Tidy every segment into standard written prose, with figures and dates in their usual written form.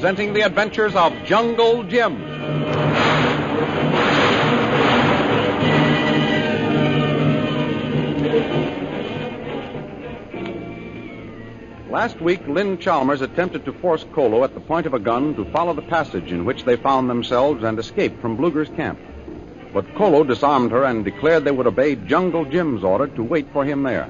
presenting the adventures of Jungle Jim. Last week, Lynn Chalmers attempted to force Kolo at the point of a gun to follow the passage in which they found themselves and escape from Bluger's camp. But Kolo disarmed her and declared they would obey Jungle Jim's order to wait for him there.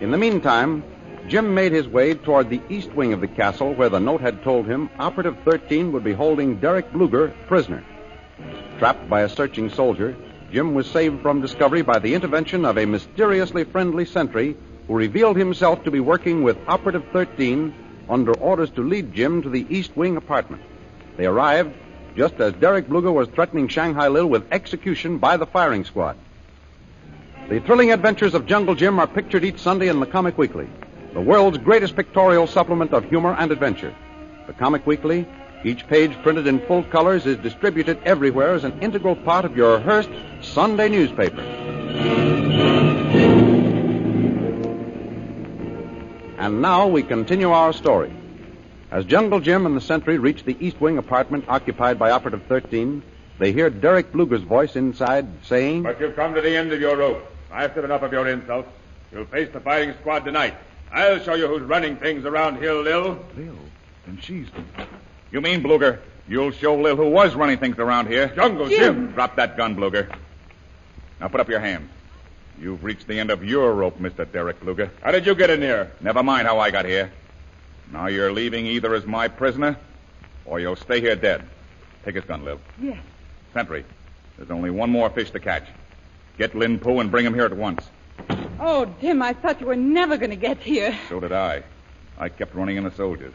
In the meantime, Jim made his way toward the east wing of the castle where the note had told him Operative 13 would be holding Derek Bluger prisoner. Trapped by a searching soldier, Jim was saved from discovery by the intervention of a mysteriously friendly sentry who revealed himself to be working with Operative 13 under orders to lead Jim to the East Wing apartment. They arrived just as Derek Bluger was threatening Shanghai Lil with execution by the firing squad. The thrilling adventures of Jungle Jim are pictured each Sunday in the Comic Weekly, the world's greatest pictorial supplement of humor and adventure. The Comic Weekly, each page printed in full colors, is distributed everywhere as an integral part of your Hearst Sunday newspaper. And now we continue our story. As Jungle Jim and the sentry reach the East Wing apartment occupied by Operative 13, they hear Derek Bluger's voice inside saying, "But you've come to the end of your rope. I've had enough of your insults. You'll face the firing squad tonight. I'll show you who's running things around here, Lil." Lil? And she's... You mean, Bluger, you'll show Lil who was running things around here? Jungle Jim! Drop that gun, Bluger. Now put up your hand. You've reached the end of your rope, Mr. Derek Bluger. How did you get in here? Never mind how I got here. Now you're leaving either as my prisoner, or you'll stay here dead. Take his gun, Lil. Yes. Sentry, there's only one more fish to catch. Get Lin Po and bring him here at once. Oh, Jim, I thought you were never going to get here. So did I. I kept running into soldiers.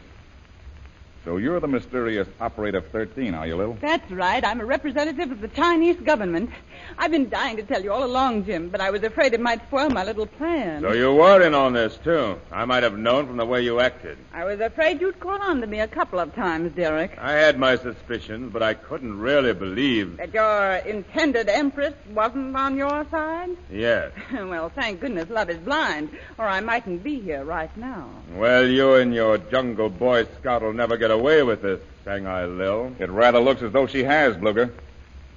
So you're the mysterious Operative 13, are you, Lil? That's right. I'm a representative of the Chinese government. I've been dying to tell you all along, Jim, but I was afraid it might spoil my little plan. So you were in on this, too. I might have known from the way you acted. I was afraid you'd caught on to me a couple of times, Derek. I had my suspicions, but I couldn't really believe... That your intended empress wasn't on your side? Yes. Well, thank goodness love is blind, or I mightn't be here right now. Well, you and your jungle boy scout will never get away with this, Shanghai Lil. It rather looks as though she has, Bluger.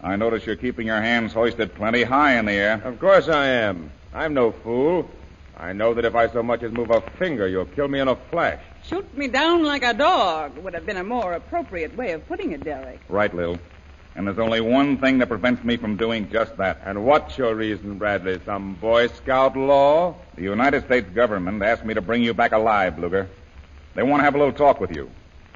I notice you're keeping your hands hoisted plenty high in the air. Of course I am. I'm no fool. I know that if I so much as move a finger, you'll kill me in a flash. Shoot me down like a dog would have been a more appropriate way of putting it, Derek. Right, Lil. And there's only one thing that prevents me from doing just that. And what's your reason, Bradley? Some Boy Scout law? The United States government asked me to bring you back alive, Bluger. They want to have a little talk with you.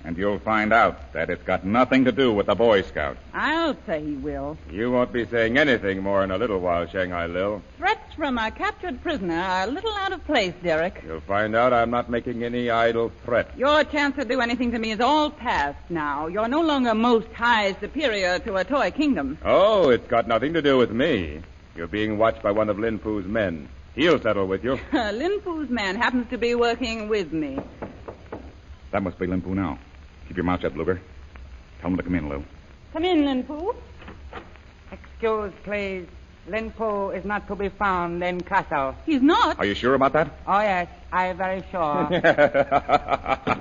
And you'll find out that it's got nothing to do with the Boy Scouts. I'll say he will. You won't be saying anything more in a little while, Shanghai Lil. Threats from a captured prisoner are a little out of place, Derek. You'll find out I'm not making any idle threat. Your chance to do anything to me is all past now. You're no longer most high superior to a toy kingdom. Oh, it's got nothing to do with me. You're being watched by one of Lin Po's men. He'll settle with you. Lin Po's man happens to be working with me. That must be Lin Po now. Keep your mouth shut, Bluger. Tell him to come in, Lil. Come in, Lin Po. Excuse, please. Lin Po is not to be found in castle. He's not? Are you sure about that? Oh, yes, I'm very sure.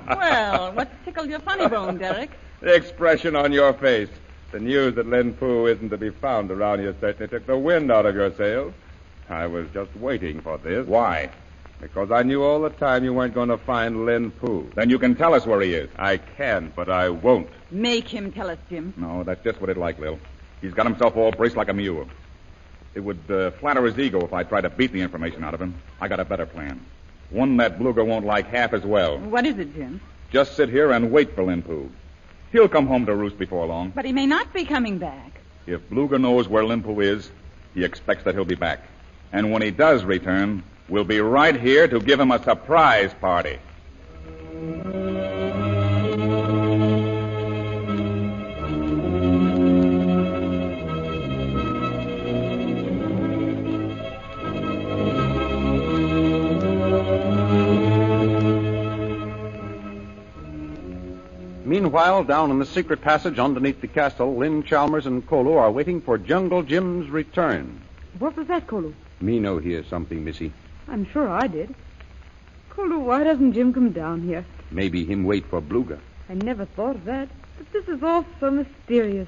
Well, what tickled your funny bone, Derek? The expression on your face. The news that Lin Po isn't to be found around here certainly took the wind out of your sails. I was just waiting for this. Why? Because I knew all the time you weren't going to find Lin Po. Then you can tell us where he is. I can, but I won't. Make him tell us, Jim. No, that's just what he'd like, Lil. He's got himself all braced like a mule. It would flatter his ego if I tried to beat the information out of him. I got a better plan. One that Bluger won't like half as well. What is it, Jim? Just sit here and wait for Lin Po. He'll come home to roost before long. But he may not be coming back. If Bluger knows where Lin Po is, he expects that he'll be back. And when he does return, we'll be right here to give him a surprise party. Meanwhile, down in the secret passage underneath the castle, Lynn Chalmers and Kolo are waiting for Jungle Jim's return. What was that, Kolo? Me know hear something, Missy. I'm sure I did. Kolo, why doesn't Jim come down here? Maybe him wait for Bluger. I never thought of that. But this is all so mysterious.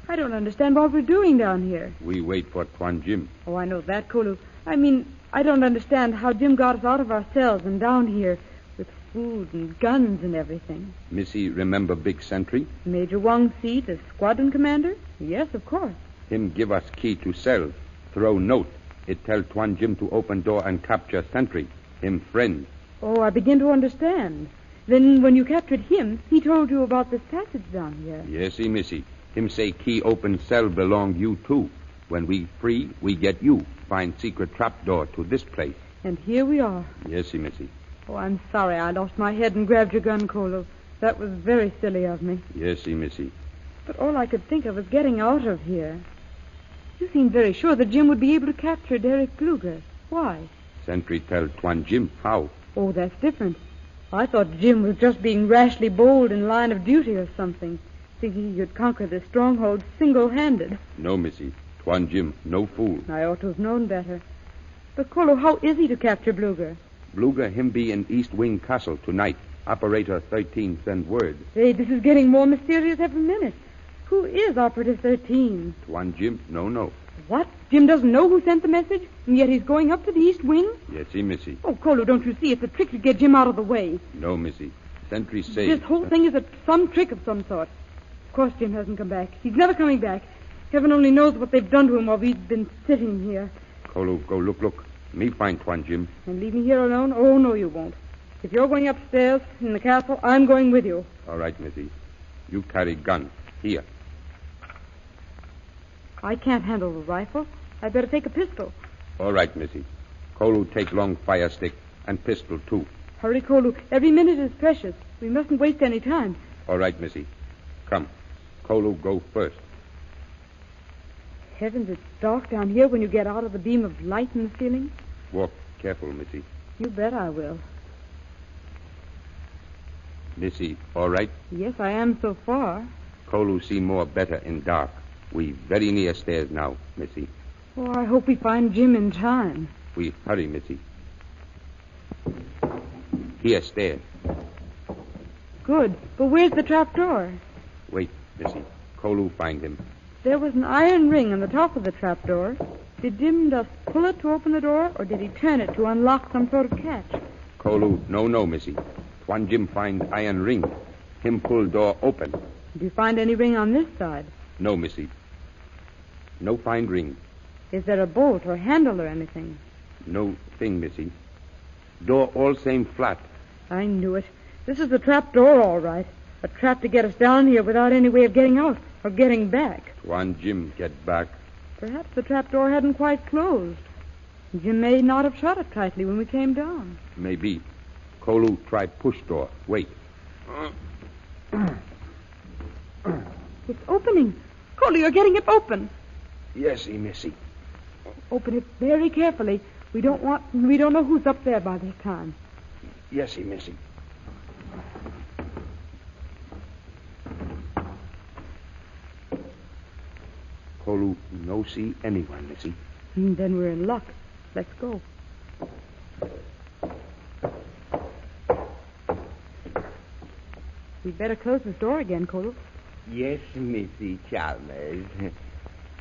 I don't understand what we're doing down here. We wait for Tuan Jim. Oh, I know that, Kolu. I mean, I don't understand how Jim got us out of our cells and down here with food and guns and everything. Missy, remember Big Sentry? Major Wong Si, the squadron commander? Yes, of course. Him give us key to cell. Throw note. It tell Tuan Jim to open door and capture Sentry. Him friend. Oh, I begin to understand. Then when you captured him, he told you about this passage down here. Yes, Missy. Him say key open cell belong you too. When we free, we get you. Find secret trapdoor to this place. And here we are. Yes, Missy. Oh, I'm sorry I lost my head and grabbed your gun, Kolu. That was very silly of me. Yes, Missy. But all I could think of was getting out of here. You seemed very sure that Jim would be able to capture Derek Bluger. Why? Sentry tell Tuan Jim how. Oh, that's different. I thought Jim was just being rashly bold in line of duty or something, thinking he could conquer this stronghold single-handed. No, Missy. Tuan Jim, no fool. I ought to have known better. But, Kolu, how is he to capture Bluger? Bluger, him be in East Wing Castle tonight. Operator 13 send word. Hey, this is getting more mysterious every minute. Who is Operative 13? Tuan Jim, no. What? Jim doesn't know who sent the message, and yet he's going up to the East Wing? Yes, Missy. Oh, Kolu, don't you see? It's a trick to get Jim out of the way. No, Missy. Sentry say... This whole thing is some trick of some sort. Of course Jim hasn't come back. He's never coming back. Heaven only knows what they've done to him while we've been sitting here. Kolu, go look. Me find Tuan Jim. And leave me here alone? Oh, no, you won't. If you're going upstairs in the castle, I'm going with you. All right, Missy. You carry gun. Here. I can't handle the rifle. I'd better take a pistol. All right, Missy. Kolu take long fire stick and pistol, too. Hurry, Kolu. Every minute is precious. We mustn't waste any time. All right, Missy. Come. Kolu, go first. Heavens, it's dark down here when you get out of the beam of light in the ceiling. Walk careful, Missy. You bet I will. Missy, all right? Yes, I am so far. Kolu see more better in dark. We very near stairs now, Missy. Oh, I hope we find Jim in time. We hurry, Missy. Here, stairs. Good. But where's the trap door? Wait, Missy. Kolu find him. There was an iron ring on the top of the trap door. Did Jim just pull it to open the door, or did he turn it to unlock some sort of catch? Kolu, no, Missy. Tuan Jim find iron ring. Him pull door open. Did you find any ring on this side? No, Missy. No find ring. Is there a bolt or handle or anything? No thing, Missy. Door all same flat. I knew it. This is the trap door, all right. A trap to get us down here without any way of getting out or getting back. Tuan Jim get back. Perhaps the trap door hadn't quite closed. Jim may not have shut it tightly when we came down. Maybe. Kolu try push door. Wait. It's opening. Kolu, you're getting it open. Yes, Missy. Open it very carefully. We don't know who's up there by this time. Yes, Missy. Kolu no see anyone, Missy. Then we're in luck. Let's go. We'd better close this door again, Kolu. Yes, Missy Chalmers.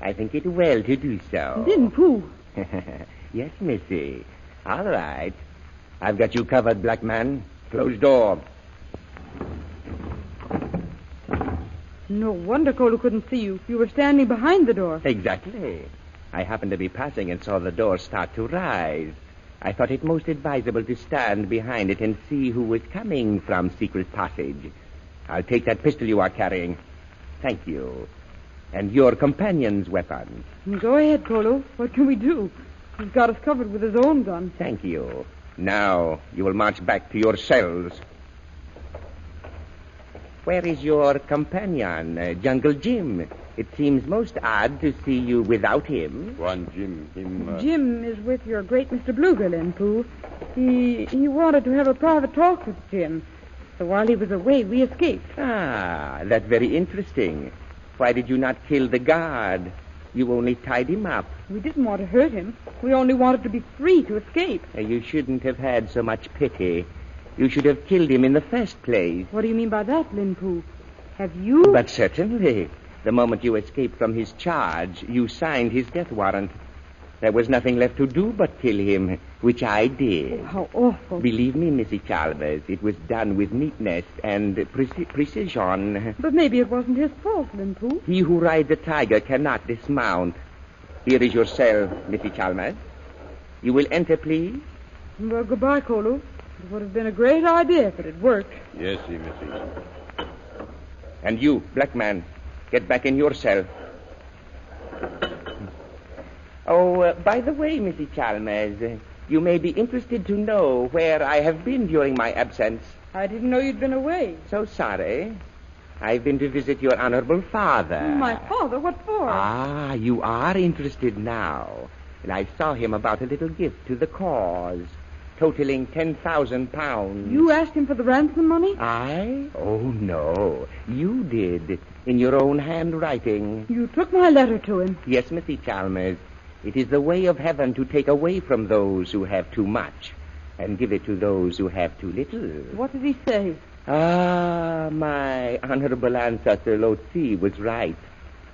I think it well to do so. Didn't Pooh? Yes, Missy. All right. I've got you covered, black man. Close door. No wonder Kolu couldn't see you. You were standing behind the door. Exactly. I happened to be passing and saw the door start to rise. I thought it most advisable to stand behind it and see who was coming from secret passage. I'll take that pistol you are carrying. Thank you. And your companion's weapon. Go ahead, Kolu. What can we do? He's got us covered with his own gun. Thank you. Now, you will march back to your cells. Where is your companion, Jungle Jim? It seems most odd to see you without him. Tuan Jim, him... Jim is with your great Mr. Bluger, Pooh. He wanted to have a private talk with Jim. So while he was away, we escaped. Ah, that's very interesting. Why did you not kill the guard? You only tied him up. We didn't want to hurt him. We only wanted to be free to escape. You shouldn't have had so much pity. You should have killed him in the first place. What do you mean by that, Lin Poo? Have you... But certainly. The moment you escaped from his charge, you signed his death warrant. There was nothing left to do but kill him, which I did. Oh, how awful. Believe me, Missy Chalmers, it was done with neatness and precision. But maybe it wasn't his fault, Lin Poo. He who rides a tiger cannot dismount. Here is your cell, Missy Chalmers. You will enter, please? Well, goodbye, Kolo. It would have been a great idea if it had worked. Yes, Missy. And you, black man, get back in your cell. Oh, by the way, Missy Chalmers, you may be interested to know where I have been during my absence. I didn't know you'd been away. So sorry. I've been to visit your honorable father. My father? What for? Ah, you are interested now. And I saw him about a little gift to the cause, totaling 10,000 pounds. You asked him for the ransom money? I? Oh, no. You did, in your own handwriting. You took my letter to him. Yes, Missy Chalmers. It is the way of heaven to take away from those who have too much and give it to those who have too little. What did he say? Ah, my honorable ancestor Lotzi was right.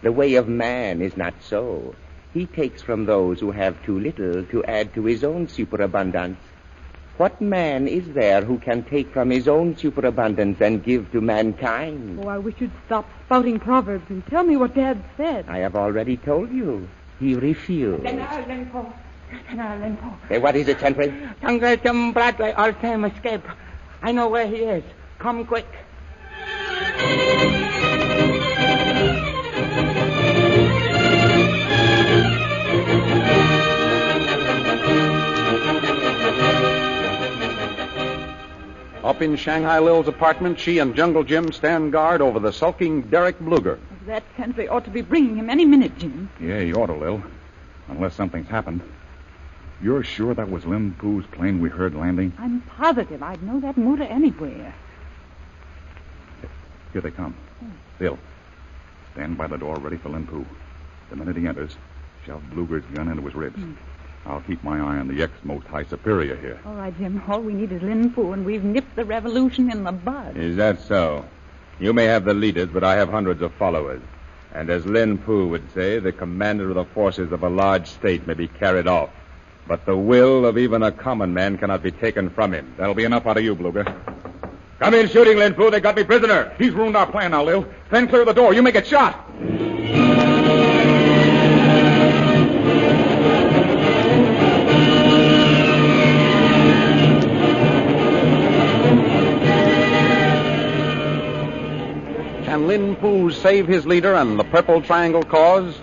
The way of man is not so. He takes from those who have too little to add to his own superabundance. What man is there who can take from his own superabundance and give to mankind? Oh, I wish you'd stop spouting proverbs and tell me what Dad said. I have already told you. He refused. Lenpo. Hey, what is it, Sentry? Congress Bradley, all time escape. I know where he is. Come quick. Up in Shanghai Lil's apartment, she and Jungle Jim stand guard over the sulking Derek Bluger. That sentry ought to be bringing him any minute, Jim. Yeah, you ought to, Lil. Unless something's happened. You're sure that was Lin Poo's plane we heard landing? I'm positive I'd know that motor anywhere. Here they come. Bill, stand by the door ready for Lin Poo. The minute he enters, shove Bluger's gun into his ribs. I'll keep my eye on the ex-most high superior here. All right, Jim. All we need is Lin Poo, and we've nipped the revolution in the bud. Is that so? You may have the leaders, but I have hundreds of followers. And as Lin Poo would say, the commander of the forces of a large state may be carried off. But the will of even a common man cannot be taken from him. That'll be enough out of you, Bluger. Come in shooting, Lin Poo. They got me prisoner. He's ruined our plan now, Lil. Stand clear of the door. You may get shot. Can Lin Poo save his leader and the Purple Triangle cause?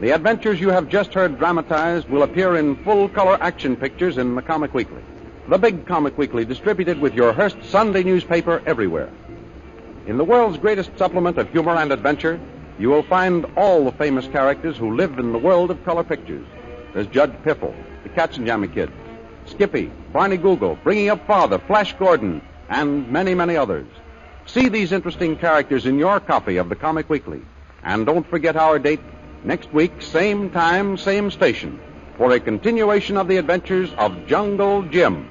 The adventures you have just heard dramatized will appear in full-color action pictures in the Comic Weekly. The big Comic Weekly distributed with your Hearst Sunday newspaper everywhere. In the world's greatest supplement of humor and adventure, you will find all the famous characters who live in the world of color pictures. There's Judge Piffle, the Katzenjammer Kid, Skippy, Barney Google, Bringing Up Father, Flash Gordon, and many, many others. See these interesting characters in your copy of the Comic Weekly. And don't forget our date, next week, same time, same station, for a continuation of the adventures of Jungle Jim.